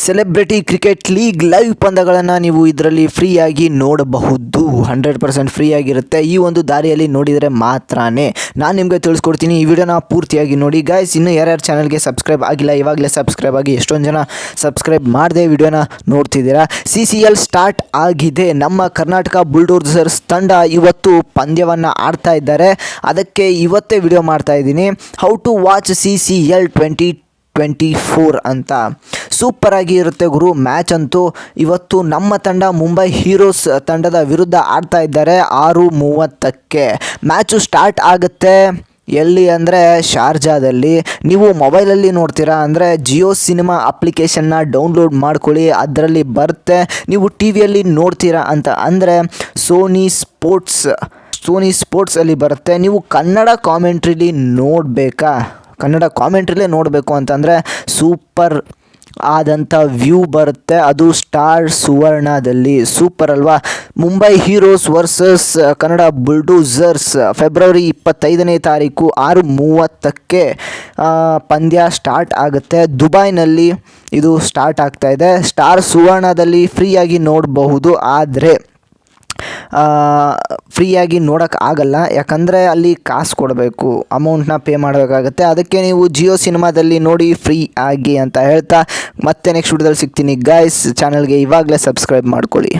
Celebrity cricket league live ಪಂದ್ಯಗಳನ್ನು ನೀವು ಇದರಲ್ಲಿ ಫ್ರೀಯಾಗಿ ನೋಡಬಹುದು. 100% ಫ್ರೀ ಆಗಿರುತ್ತೆ. ಈ ಒಂದು ದಾರಿಯಲ್ಲಿ ನೋಡಿದರೆ ಮಾತ್ರನೇ ನಾನು ನಿಮಗೆ ತಿಳಿಸ್ಕೊಡ್ತೀನಿ. ಈ ವಿಡಿಯೋನ ಪೂರ್ತಿಯಾಗಿ ನೋಡಿ ಗೈಸ್. ಇನ್ನೂ ಯಾರ್ಯಾರು ಚಾನಲ್ಗೆ ಸಬ್ಸ್ಕ್ರೈಬ್ ಆಗಿಲ್ಲ ಇವಾಗಲೇ ಸಬ್ಸ್ಕ್ರೈಬ್ ಆಗಿ. ಎಷ್ಟೊಂದು ಜನ ಸಬ್ಸ್ಕ್ರೈಬ್ ಮಾಡದೆ ವಿಡಿಯೋನ ನೋಡ್ತಿದ್ದೀರಾ. CCL ಸ್ಟಾರ್ಟ್ ಆಗಿದೆ. ನಮ್ಮ ಕರ್ನಾಟಕ ಬುಲ್ಡೋಸರ್ಸ್ ತಂಡ ಇವತ್ತು ಪಂದ್ಯವನ್ನು ಆಡ್ತಾ ಇದ್ದಾರೆ. ಅದಕ್ಕೆ ಇವತ್ತೇ ವಿಡಿಯೋ ಮಾಡ್ತಾ ಇದ್ದೀನಿ. ಹೌ ಟು ವಾಚ್ CCL 2024 ಅಂತ. ಸೂಪರ್ ಆಗಿ ಇರುತ್ತೆ ಗುರು. ಮ್ಯಾಚ್ ಅಂತೂ ಇವತ್ತು ನಮ್ಮ ತಂಡ ಮುಂಬೈ ಹೀರೋಸ್ ತಂಡದ ವಿರುದ್ಧ ಆಡ್ತಾ ಇದ್ದಾರೆ. 6:30ಕ್ಕೆ ಮ್ಯಾಚು ಸ್ಟಾರ್ಟ್ ಆಗುತ್ತೆ. ಎಲ್ಲಿ ಅಂದರೆ ಶಾರ್ಜಾದಲ್ಲಿ. ನೀವು ಮೊಬೈಲಲ್ಲಿ ನೋಡ್ತೀರಾ ಅಂದರೆ ಜಿಯೋ ಸಿನಿಮಾ ಅಪ್ಲಿಕೇಶನ್ನ ಡೌನ್ಲೋಡ್ ಮಾಡ್ಕೊಳ್ಳಿ, ಅದರಲ್ಲಿ ಬರುತ್ತೆ. ನೀವು ಟಿ ವಿಯಲ್ಲಿ ನೋಡ್ತೀರಾ ಅಂತ ಅಂದರೆ ಸೋನಿ ಸ್ಪೋರ್ಟ್ಸಲ್ಲಿ ಬರುತ್ತೆ. ನೀವು ಕನ್ನಡ ಕಾಮೆಂಟ್ರಿಲಿ ನೋಡಬೇಕು ಅಂತಂದರೆ ಸೂಪರ್ ಆದಂಥ ವ್ಯೂ ಬರುತ್ತೆ. ಅದು ಸ್ಟಾರ್ ಸುವರ್ಣದಲ್ಲಿ. ಸೂಪರ್ ಅಲ್ವಾ? Mumbai Heroes versus Kannada Bulldozers February 25ನೇ ತಾರೀಕು 6:30ಕ್ಕೆ ಪಂದ್ಯ ಸ್ಟಾರ್ಟ್ ಆಗುತ್ತೆ. ದುಬೈನಲ್ಲಿ ಇದು ಸ್ಟಾರ್ಟ್ ಆಗ್ತಾ ಇದೆ. ಸ್ಟಾರ್ ಸುವರ್ಣದಲ್ಲಿ ಫ್ರೀಯಾಗಿ ನೋಡಬಹುದು, ಆದರೆ ಫ್ರೀಯಾಗಿ ನೋಡೋಕ್ಕಾಗಲ್ಲ. ಯಾಕಂದರೆ ಅಲ್ಲಿ ಕಾಸು ಕೊಡಬೇಕು, ಅಮೌಂಟ್ನ ಪೇ ಮಾಡಬೇಕಾಗತ್ತೆ. ಅದಕ್ಕೆ ನೀವು ಜಿಯೋ ಸಿನಿಮಾದಲ್ಲಿ ನೋಡಿ ಫ್ರೀ ಆಗಿ ಅಂತ ಹೇಳ್ತಾ ಮತ್ತೆ ನೆಕ್ಸ್ಟ್ ವಿಡಿಯೋದಲ್ಲಿ ಸಿಗ್ತೀನಿ ಗೈಸ್. ಚಾನಲ್ಗೆ ಇವಾಗಲೇ ಸಬ್ಸ್ಕ್ರೈಬ್ ಮಾಡ್ಕೊಳ್ಳಿ.